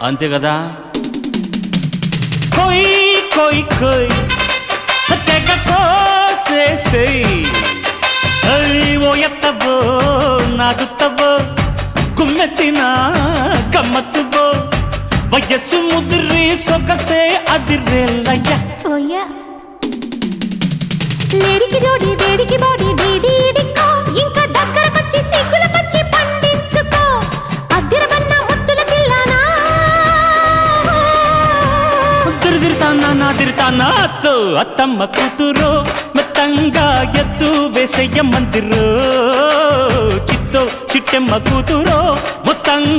అంతే కదా. కొయ్ కొయ్ కొయ్ తెగ కోసేసేయ్ ఓ ఎత్తవో నాగుత్తవో గుమ్మెత్తిన గమ్మత్తువో వయస్సు ముదిరి సొగసే అదిరేలయ్య. లేడికి జోడి వేడికి బాడీ డీడీడికో ఇంకా దగ్గరకొచ్చి సిగ్గుల పచ్చి పండించుకో అద్దిరబన్న ముద్దుల తిల్లానా తిరుదిరుతానా నాదిరుతానా అత్తో అత్తమ్మ కూతురో మెత్తంగా ఎత్తు వేసయ్య మందిరో చిత్తో చిట్టెమ్మ కూతురో మొత్తంగా